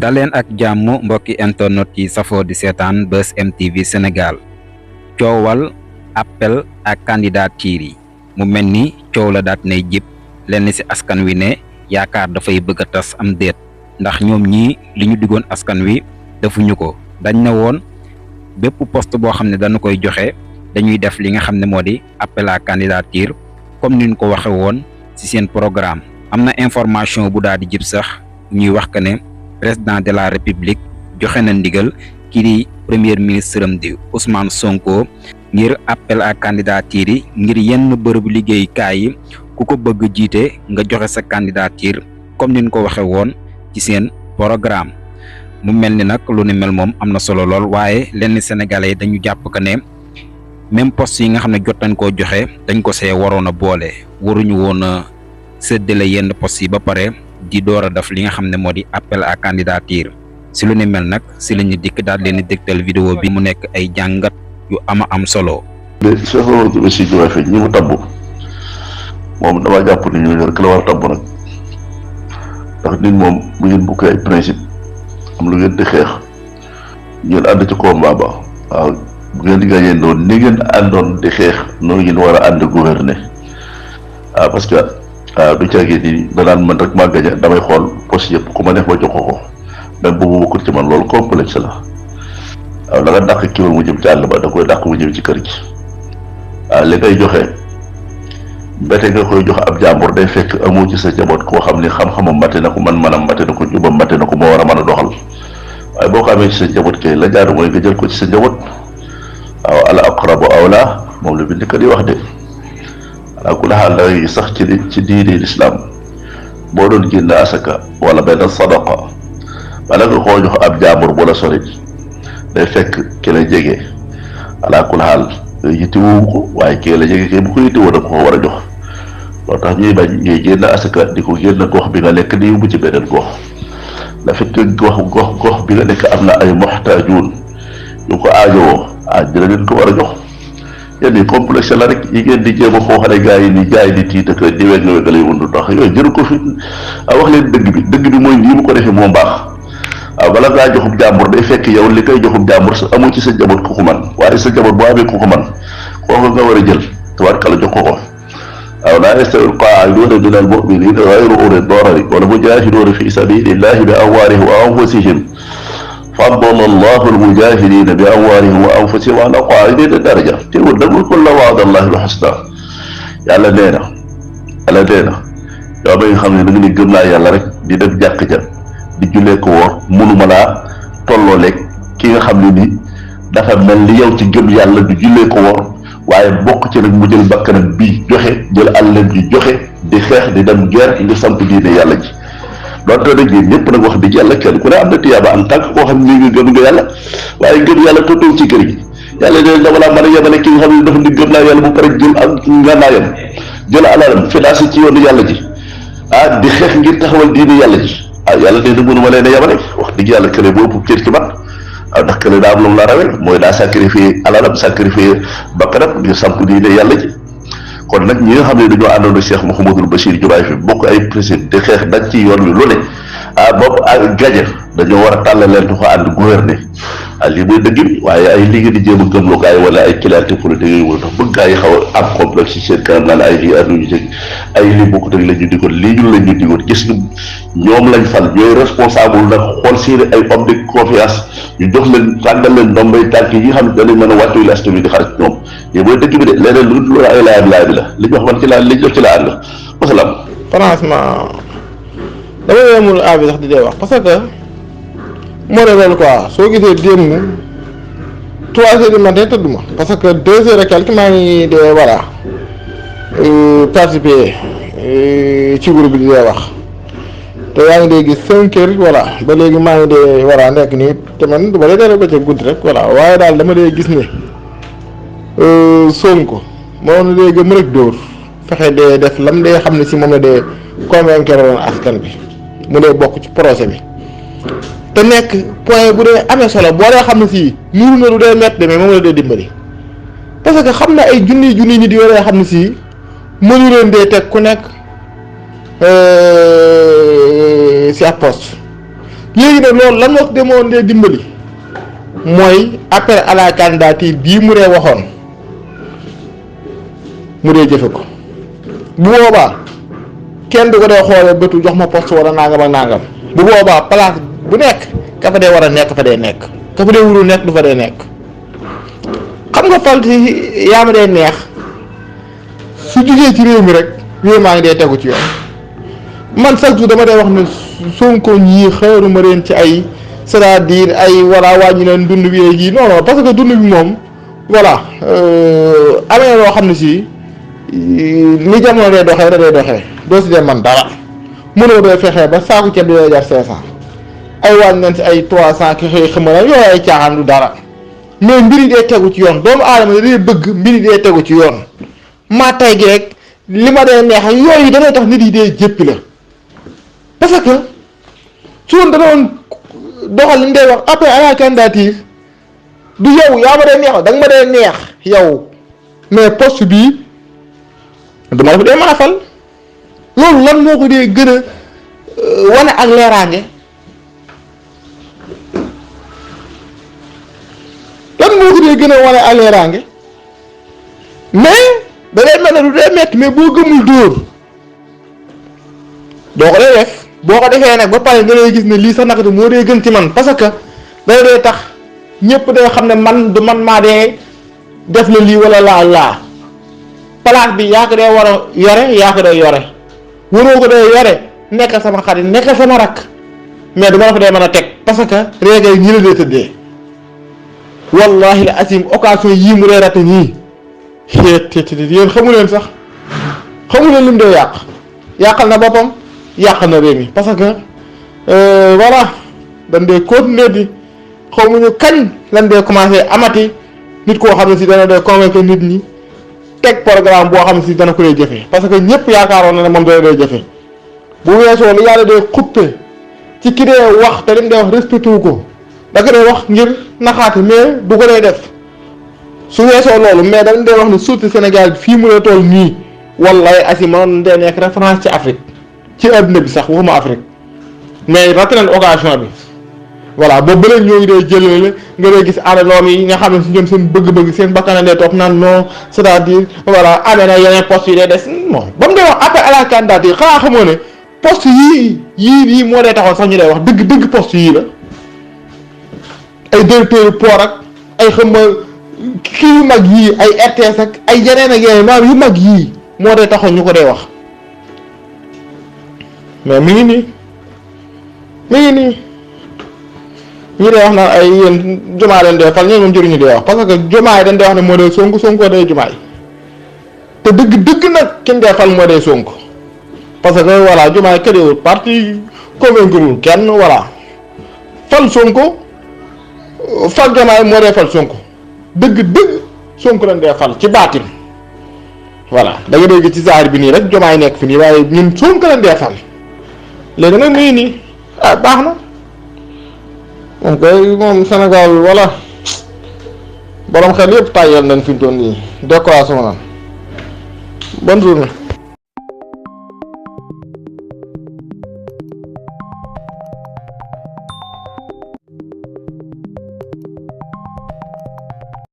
daleen ak jàmm mbokki internet yi safoo di seetaan Buzz M TV Sénégal coowal appel ak candidature yi mu mel ni coow la daat nay jib lenn ci askan wi ne yaakaar dafay bëgg a tas am déet ndax ñoom ñii li ñu diggoon askan wi defuñu ko. dañ ne woon bépp poste boo xam ne dañu koy joxe dañuy def li nga xam ne moo di appel à candidature comme ni ñu ko waxe woon ci seen programme. am na information bu daal di jib sax ñuy wax que ne président de la république joxe na ndigal kii di premier ministre am di Ousmane Sonko ngir appel à candidature yi ngir yenn bërëbu liggéeyukaay yi ku ko bëgg jiite nga joxe sa candidature comme ni ñu ko waxe woon ci seen programme. mu mel ni nag lu ni mel moom am na solo lool waaye lenn sénégalais dañu jàpp que ne même poste yi nga xam ne jot nañ koo joxe dañ ko see waroon a boole waruñu woon a séddale yenn poste yi ba pare di door a def li nga xam ne moo di appel à candidature. si lu ni mel nag si la ñu dikk daal leen di dégtal vidéo bi mu nekk ay jàngat yu ama am solo. léegi Cheikh Mamadou Bassirou Diomaye Faye ñi mu tabb moom damaa jàpp ni ñu rek la war a tabb nag ndax nit moom bu ngeen bukkee ay principe am lu ngeen di xeex ngeen ànd ci combat ba waaw bu ngeen di gagné doon ni ngeen àndoon di xeex noonu ngeen war a ànd gouverner waaw parce que du caagee ni danaan man rek maa gagné damay xool poste yëpp ku ma neex ma jox ko même bu mu bokkul ci man loolu complexe la waaw da nga dàq kiwal mu jëm ci àll ba da koy dàq mu jëm ci kër gi waaw li ngay joxe mbete nga koy jox ab jàmbur day fekk amoo ci sa njaboot koo xam ne xam-xamam mate na ko man-manam mate na ko jubam mate na ko moo war a mën a doxal waaye boo ko amee ci sa njaboot kay la jaaru mooy nga jël ko ci sa njaboot waaw al aqrabu awla moom la bind kat yi wax de ala kulli xaal da sax ci diine l'islam boo doon génn asaka wala benn sadaqa wala nga koo jox ab jàmbur bu la sori day fekk ki la jege ala kulli xaal yittewu ko waaye kii la jege kay bu ko yittewoo da ko war a jox loo tax ñuy bañ ngay génn asaka di ko génn gox bi nga nekk di yóbbu ci beneen gox la fekk gox bi nga nekk am na ay muxtaajuun yu ko aajowoo dina leen ko war a jox yéen ñi complexe la rek yi ngeen di jéem a xooxale gaa yi ni jaay di tiit ak di weg nga wegalay wundu tax yooyu jëru ko fi wax leen dëgg bi mooy lii mu ko defee moo baax waaw bala ngaa joxub jàmbur day fekk yow li koy joxub jàmbur sa amoo ci sa njaboot ku ko man waaye sa njaboot boo amee ku ko man kooku nga war a jël tabarkalla jox ko waaw laa yastawi al-qaa'iduuna mina al-mu'miniina ghayru ulii darari wal mujaahiduuna fi sabiilillaahi bi amwaalihim wa anfusihim faddala Allaahu al-mujaahidiina bi amwaalihim wa anfusihim ala al-qaa'idiina daraja teewul nag wa kullan wa'ada Allaahu al-husnaa yàlla nee na yow ba nga xam ne da nga ni gëm naa yàlla rek di dem jàkk ja di jullee ko woor mënuma laa tolloo leeg ki nga xam ne ni dafa mel ni yow ci gëm yàlla du jullee ko woor waaye bokk ci nag mu jël bakkanam bii joxe jël àllam ji joxe di xeex di dem guerre ngir samp diine yàlla ji donte nag ñun ñëpp nag wax dëgg yàlla kenn ku ne am na tiyaaba en tant que koo xam ne nga gëm nga yàlla waaye gëm yàlla tëddoo ci kër gi yàlla ne dama laa mën a yemale ki nga xam ne dafa di gëm naa yàlla bu pare jël ak ngànnaayam jël alalam financé ci yoonu yàlla ji di xeex ngir taxawal diine yàlla ji yàlla nee na mënuma leen a yemale wax dëgg yàlla kële boobu cër ci man ndax kële daa am lu mu la rawee mooy daa sacrifié alalam sacrifié bakkanam ngir samp diine yàlla ji kon nag ñi nga xam ne dañoo àndoon ak Cheikh Mouhamadou Bassirou Diomaye Faye bokk ay principe di xeex daj ci yoon wi lu ne boobu gaje dañoo war a tàllal leen di ko ànd gouverner lii mooy dëgg bi waaye ay li ngeen di jéem a gëmloo gars yi wala ay clientèle politique yooyu wala tax bëgg gars yi xaw a am complexe ci seen kanam naan ay lii ànduñu ci ay lii bokkut ak la ñu digoon lii ñun la ñu digoon gis nga ñoom lañ fal ñooy responsable nag xool seeni ay homme de confiance ñu jox leen tàggal leen ndombay tànk yi nga xam ne danañ mën a wàccu last bi di xarit ñoom lii mooy dëgg bi de leneen lu loolu ay laaj bi la li ñu wax man ci laa li ñu def ci la ànd wasalaam. franchement dama yemul bi sax di dee wax parce que moo de loolu quoi soo gisee démb 3 heures du matin tëdduma parce que 2 heures et quelques maa ngi de voilà participer ci groupe bi di dee wax te yaa ngi dee gis 5 heures voilà ba léegi maa ngi dee voilà nekk nii te man du ma dee dara ba ca guddi rek voilà waaye daal dama dee gis ne Sonko moo ne dee gëm rek dóor fexe dee def lam dee xam ne si moom la dee convaincre woon askan bi mu dee bokk ci projet bi te nekk point bu dee amee solo boo dee xam ne si nuuru na lu dee métti demee moom la dee dimbali parce que xam na ay junniy nit yoo dee xam ne si mënu leen dee teg ku nekk si ab poste léegi nag loolu lan moo ko demoon dee dimbali mooy appel à la candidature bii mu dee waxoon mu dee jëfe ko bu boobaa kenn du ko dee xoolee bëtu jox ma poste wala nangam ak nangam bu boobaa place bu nekk ka fa dee war a nekk fa dee nekk ka fa dee wuru nekk du fa dee nekk. xam nga fal ci yaa ma dee neex su jugee ci réew mi rek réew maa ngi dee tegu ci yoon man chaque jour dama dee wax ne Sonko ñii xaaruma leen ci ay c'est-à-dire ay voilà wàññi leen dund bi yi non non parce que dund bi moom voilà amee loo xam ne si ni jamono dee doxee da dee doxee doo si dee man dara mënoo dee fexee ba saaku ceeb di lay jar 500 ay wàññi leen si ay 300 ki xëy xëma yooyu ay caaxaan du dara mais mbiri dee tegu ci yoon doomu aadama da dee bëgg mbiri dee tegu ci yoon maa tay gi rek li ma dee neex yooyu danay tax nit yi dee jéppi la parce que su woon da doon doxal li ñu dee wax appel à la candidature du yow yaa ma dee neex da nga ma dee neex yow mais poste bii duma la fa dee mën a fal loolu lan moo ko dee gën a wane ak leeraange lan moo ko dee gën a wane ak leeraange mais da day mel ne du dee metti mais boo gëmul dóor doo ko dee def boo ko defee nag ba pare nga lay gis ne lii sax naka moo dee gën ci man parce que dana dee tax ñëpp day xam ne man du man maa dee def la lii wala laa place bi yaa ko dee war a yore yaa ko dee yore waroo ko dee yore nekk sama xarit nekk sama rakk mais du ma la fa dee mën a teg parce que réegay ñi la dee tëddee wallahi la asim occasion yii mu dee rate nii yéen xamu leen sax xamu leen lim dee yàqal na boppam yàq na réew mi parce que voilà dañ dee continuer di xamuñu kañ lan dee commencé amati nit koo xam ne si dana dee convaincre nit ñi teg programme boo xam ne si dana ko dee jëfe parce que ñëpp yaakaaroon na ne moom dana dee jëfe bu weesoo lu yàlla dee xuppe ci ki dee wax te lim dee wax respecté wu ko da ko dee wax ngir naxaate mais du ko dee def su weesoo loolu mais dañ dee wax ne surtout Sénégal fii mu ne toll nii wallahi asi manoon dee nekk référence ci Afrique ci àdduna bi sax waxuma Afrique mais raté nañ occasion bi voilà boobu ba léegi ñoo ngi dee jëlale nga dee gis àndaloom yi nga xam ne si ñoom seen bëgg-bëgg seen bakkan dee topp naan non c'est-à-dire voilà amee na yeneen poste yi dee des non ba mu dee wax appel à la candidature xanaa xamoo ne poste yii moo dee taxoon sax ñu dee wax dëgg poste yii la ay directeur port ak ay xam kii yu mag yii ay RTS ak ay yeneen ak yeneen maanaam yu mag yii moo dee taxoon ñu ko dee wax mais mi ngi nii ñi dee wax naan ay yéen Diomaye leen dee fal ñoom moom jëriñu dee wax parce que Diomaye dañ dee wax ne moo dee Sonko dee Diomaye te dëgg nag kenn dee fal moo dee Sonko parce que voilà Diomaye këréewul parti convaincre kenn voilà fal Sonko fal Diomaye moo dee fal Sonko dëgg Sonko lañ dee fal ci baatin voilà da nga dégg ci saar bi nii rek Diomaye nekk fi nii waaye ñun Sonko lañ dee fal léegi nag muy nii baax na moom koy moom Sénégal voilà borom xel yëpp tàyyal nañ fi mu toll nii décoration naan bonne journée